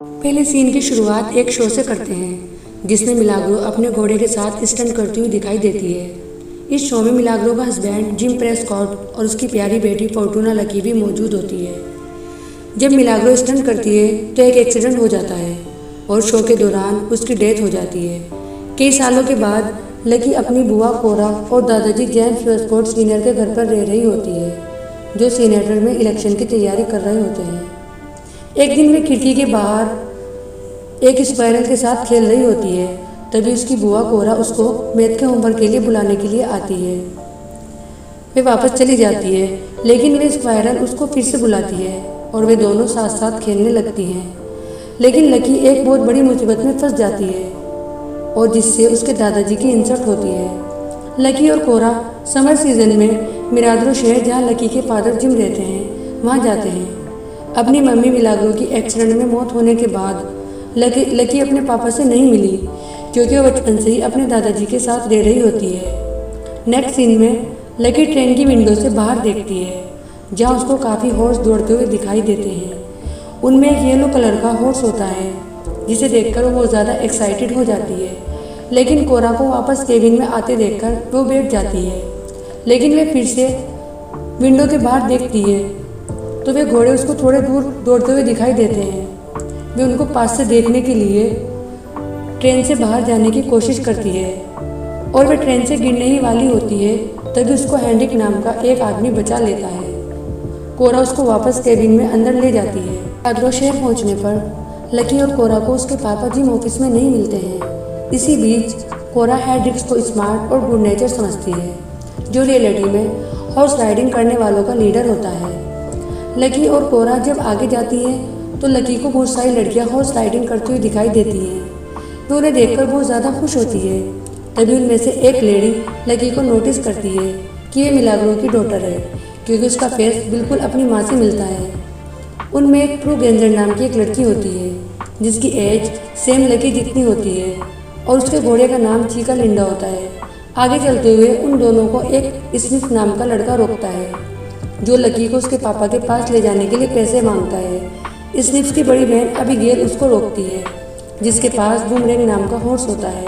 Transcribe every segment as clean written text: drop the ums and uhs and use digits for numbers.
पहले सीन की शुरुआत एक शो से करते हैं जिसमें मिलाग्रो अपने घोड़े के साथ स्टंट करती हुई दिखाई देती है। इस शो में मिलाग्रो का हस्बैंड जिम प्रेस्कॉट और उसकी प्यारी बेटी फोर्टूना लकी भी मौजूद होती है। जब मिलाग्रो स्टंट करती है तो एक एक्सीडेंट हो जाता है और शो के दौरान उसकी डेथ हो जाती है। कई सालों के बाद लकी अपनी बुआ कोरा और दादाजी जेम्स प्रेस्कॉट सीनियर के घर पर रह रही होती है, जो सीनेटर में इलेक्शन की तैयारी कर रहे होते हैं। एक दिन वे खिड़की के बाहर एक स्क्वायरल के साथ खेल रही होती है, तभी उसकी बुआ कोरा उसको मैथ के होमवर्क के लिए बुलाने के लिए आती है। वे वापस चली जाती है, लेकिन वे स्क्वायरल उसको फिर से बुलाती है और वे दोनों साथ साथ खेलने लगती हैं। लेकिन लकी एक बहुत बड़ी मुसीबत में फंस जाती है और जिससे उसके दादाजी की इंसल्ट होती है। लकी और कोरा समर सीजन में मिराग्रो शहर, जहाँ लकी के फादर जिम रहते हैं, वहाँ जाते हैं। अपनी मम्मी मिलाग्रो की एक्सीडेंट में मौत होने के बाद लकी अपने पापा से नहीं मिली, क्योंकि वो बचपन से ही अपने दादाजी के साथ रह रही होती है। नेक्स्ट सीन में लकी ट्रेन की विंडो से बाहर देखती है, जहाँ उसको काफ़ी हॉर्स दौड़ते हुए दिखाई देते हैं। उनमें एक येलो कलर का हॉर्स होता है, जिसे देखकर वो बहुत ज़्यादा एक्साइटेड हो जाती है। लेकिन कोरा को वापस केबिन में आते देखकर वो बैठ जाती है, लेकिन वे फिर से विंडो के बाहर देखती है तो वे घोड़े उसको थोड़े दूर दौड़ते हुए दिखाई देते हैं। वे उनको पास से देखने के लिए ट्रेन से बाहर जाने की कोशिश करती है और वे ट्रेन से गिरने ही वाली होती है, तभी उसको हेनरिक नाम का एक आदमी बचा लेता है। कोरा उसको वापस केबिन में अंदर ले जाती है। आगरा शहर पहुंचने पर लकी और कोरा को उसके पापा जिम ऑफिस में नहीं मिलते हैं। इसी बीच कोरा हेनरिक्स को स्मार्ट और गुड नेचर समझती है, जो रियलिटी में हॉर्स राइडिंग करने वालों का लीडर होता है। लकी और कोरा जब आगे जाती है तो लकी को बहुत सारी लड़कियां हॉर्स राइडिंग करती हुई दिखाई देती हैं। तो उन्हें देखकर बहुत ज़्यादा खुश होती है। तभी उनमें से एक लेडी लकी को नोटिस करती है कि ये मिलाग्रो की डॉटर है, क्योंकि उसका फेस बिल्कुल अपनी माँ से मिलता है। उनमें एक प्रू गेंजर नाम की एक लड़की होती है, जिसकी एज सेम लकी जितनी होती है और उसके घोड़े का नाम चीका लिंडा होता है। आगे चलते हुए उन दोनों को एक स्मिथ नाम का लड़का रोकता है, जो लकी को उसके पापा के पास ले जाने के लिए पैसे मांगता है। स्निफ्स की बड़ी बहन अबीगेल उसको रोकती है, जिसके पास बूमरैंग नाम का हॉर्स होता है।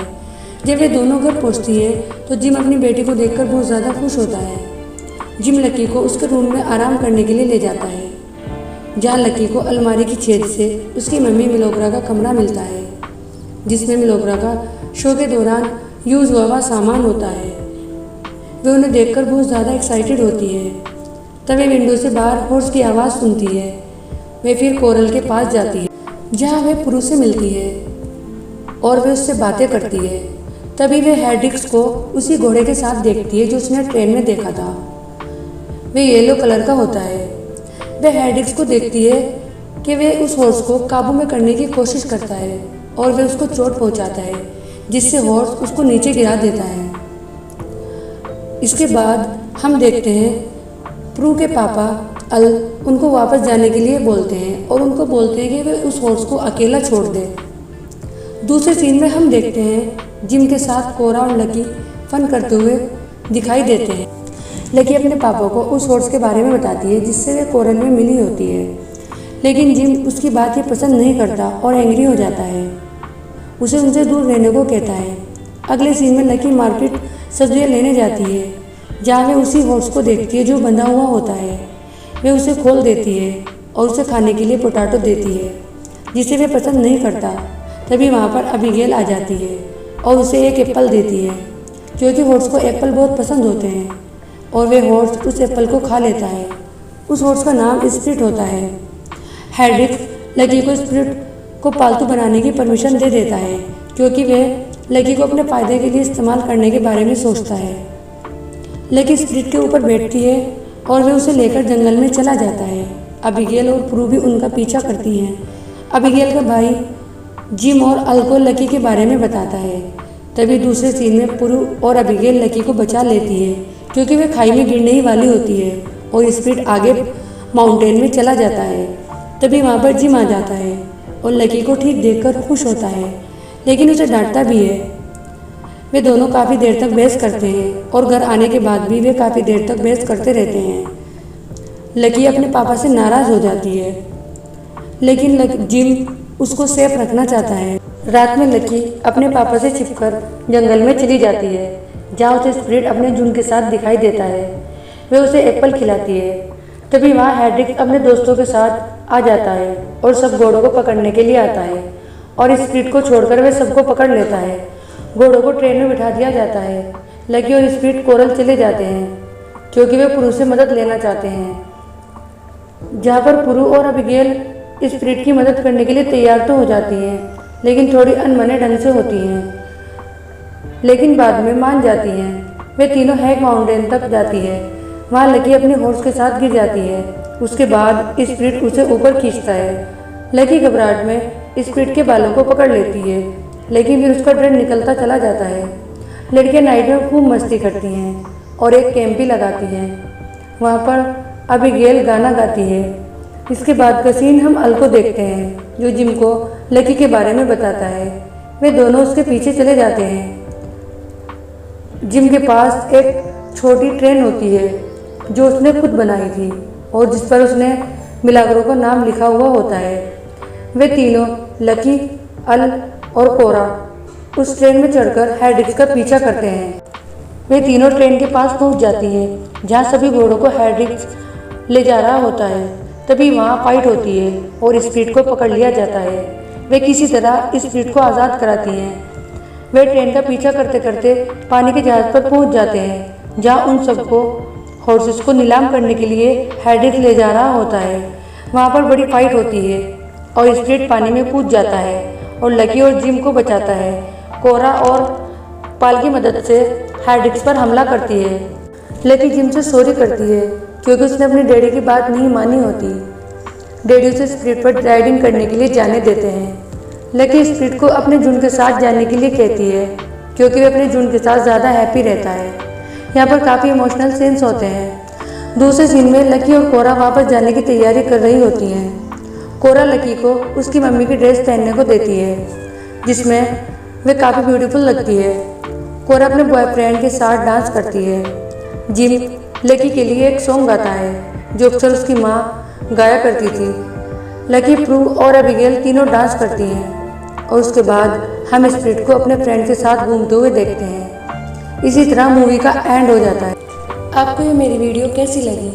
जब वे दोनों घर पहुंचती है तो जिम अपनी बेटी को देखकर बहुत ज़्यादा खुश होता है। जिम लकी को उसके रूम में आराम करने के लिए ले जाता है, जहाँ लकी को अलमारी की छेद से उसकी मम्मी मिलोग्रा का कमरा मिलता है, जिसमें मिलोग्रा का शो के दौरान यूज़ हुआ सामान होता है। वे उन्हें देखकर बहुत ज़्यादा एक्साइटेड होती है। तभी विंडो से बाहर हॉर्स की आवाज़ सुनती है। वे फिर कोरल के पास जाती है, जहाँ वे पुरु से मिलती है और वे उससे बातें करती है। तभी वे हेनरिक्स को उसी घोड़े के साथ देखती है जो उसने ट्रेन में देखा था। वे येलो कलर का होता है। वे हेनरिक्स को देखती है कि वे उस हॉर्स को काबू में करने की कोशिश करता है और वे उसको चोट पहुंचाता है, जिससे हॉर्स उसको नीचे गिरा देता है। इसके बाद हम देखते हैं प्रू के पापा अल उनको वापस जाने के लिए बोलते हैं और उनको बोलते हैं कि वे उस हॉर्स को अकेला छोड़ दें। दूसरे सीन में हम देखते हैं जिम के साथ कोरा और लकी फन करते हुए दिखाई देते हैं। लकी अपने पापा को उस हॉर्स के बारे में बताती है जिससे वे कोरल में मिली होती है, लेकिन जिम उसकी बात ये पसंद नहीं करता और एंग्री हो जाता है। उसे उनसे दूर रहने को कहता है। अगले सीन में लकी मार्केट सब्जियाँ लेने जाती है, जहाँ वे उसी हॉर्स को देखती है जो बंधा हुआ होता है। वे उसे खोल देती है और उसे खाने के लिए पोटैटो देती है, जिसे वे पसंद नहीं करता। तभी वहाँ पर अबीगेल आ जाती है और उसे एक एप्पल देती है, क्योंकि हॉर्स को एप्पल बहुत पसंद होते हैं, और वे हॉर्स उस एप्पल को खा लेता है। उस हॉर्स का नाम स्प्रिट होता है। हेनरिक्स लकी को स्प्रिट को पालतू बनाने की परमिशन दे देता है, क्योंकि वे लकी को अपने फ़ायदे के लिए इस्तेमाल करने के बारे में सोचता है। लकी स्प्रिट के ऊपर बैठती है और वे उसे लेकर जंगल में चला जाता है। अबीगेल और प्रू भी उनका पीछा करती हैं। अबीगेल का भाई जिम और अल को लकी के बारे में बताता है। तभी दूसरे सीन में प्रू और अबीगेल लकी को बचा लेती है, क्योंकि वे खाई में गिरने ही वाली होती है और स्प्रिट आगे माउंटेन में चला जाता है। तभी वहाँ पर जिम आ जाता है और लकी को ठीक देखकर खुश होता है, लेकिन उसे डांटता भी है। वे दोनों काफ़ी देर तक बहस करते हैं और घर आने के बाद भी वे काफ़ी देर तक बहस करते रहते हैं। लकी अपने पापा से नाराज़ हो जाती है, लेकिन जिम उसको सेफ रखना चाहता है। रात में लकी अपने पापा से छिपकर जंगल में चली जाती है, जहाँ उसे स्प्रिट अपने झुंड के साथ दिखाई देता है। वे उसे एप्पल खिलाती है। तभी वहाँ हेड्रिक्स अपने दोस्तों के साथ आ जाता है और सब घोड़ों को पकड़ने के लिए आता है, और स्प्रिट को छोड़कर वे सबको पकड़ लेता है। घोड़ों को ट्रेन में बिठा दिया जाता है। लकी और स्प्रिट कोरल चले जाते हैं क्योंकि वे पुरु से मदद लेना चाहते हैं, जहाँ पर पुरु और अबिगेल स्प्रिट की मदद करने के लिए तैयार तो हो जाती हैं, लेकिन थोड़ी अनमने ढंग से होती हैं, लेकिन बाद में मान जाती हैं। वे तीनों हैग माउंटेन तक जाती है। वहाँ लकी अपने हॉर्स के साथ गिर जाती है। उसके बाद स्प्रिट उसे ऊपर खींचता है। लकी घबराहट में स्प्रिट के बालों को पकड़ लेती है, लेकिन फिर उसका ड्रेड निकलता चला जाता है। लड़कियां नाइट में खूब मस्ती करती हैं और एक कैंप भी लगाती हैं। वहाँ पर अबिगेल गाना गाती है। इसके बाद का सीन हम अल को देखते हैं, जो जिम को लकी के बारे में बताता है। वे दोनों उसके पीछे चले जाते हैं। जिम के पास एक छोटी ट्रेन होती है जो उसने खुद बनाई थी और जिस पर उसने मिलाग्रो का नाम लिखा हुआ होता है। वे तीनों लकी, अल और कोरा उस ट्रेन में चढ़कर हेड्रिक्स का पीछा करते हैं। वे तीनों ट्रेन के पास पहुंच जाती हैं, जहां सभी घोड़ों को हेड्रिक्स ले जा रहा होता है। तभी वहां फाइट होती है और स्प्रिट को पकड़ लिया जाता है। वे किसी तरह स्प्रिट को आज़ाद कराती हैं। वे ट्रेन का पीछा करते करते पानी के जहाज पर पहुंच जाते हैं, जहां उन सबको हॉर्सेस को नीलाम करने के लिए हेड्रिक्स ले जा रहा होता है। वहां पर बड़ी फाइट होती है और स्प्रिट पानी में कूद जाता है और लकी और जिम को बचाता है। कोरा और पाल की मदद से हेड्रिक्स पर हमला करती है। लकी जिम से सॉरी करती है क्योंकि उसने अपने डैडी की बात नहीं मानी होती। डैडी उसे स्प्रिट पर राइडिंग करने के लिए जाने देते हैं। लकी स्प्रिट को अपने झुंड के साथ जाने के लिए कहती है क्योंकि वे अपने झुंड के साथ ज़्यादा हैप्पी रहता है। यहाँ पर काफ़ी इमोशनल सीन्स होते हैं। दूसरे सीन में लकी और कोरा वापस जाने की तैयारी कर रही होती हैं। कोरा लकी को उसकी मम्मी की ड्रेस पहनने को देती है, जिसमें वे काफ़ी ब्यूटीफुल लगती है। कोरा अपने बॉयफ्रेंड के साथ डांस करती है। जिम लकी के लिए एक सॉन्ग गाता है जो अक्सर उसकी माँ गाया करती थी। लकी, प्रू और अबिगेल तीनों डांस करती हैं और उसके बाद हम स्प्रिट को अपने फ्रेंड के साथ घूमते हुए देखते हैं। इसी तरह मूवी का एंड हो जाता है। आपको ये मेरी वीडियो कैसी लगी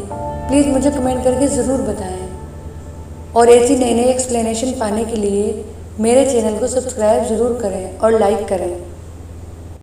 प्लीज़ मुझे कमेंट करके ज़रूर बताएं, और ऐसी नई नई एक्सप्लेनेशन पाने के लिए मेरे चैनल को सब्सक्राइब ज़रूर करें और लाइक करें।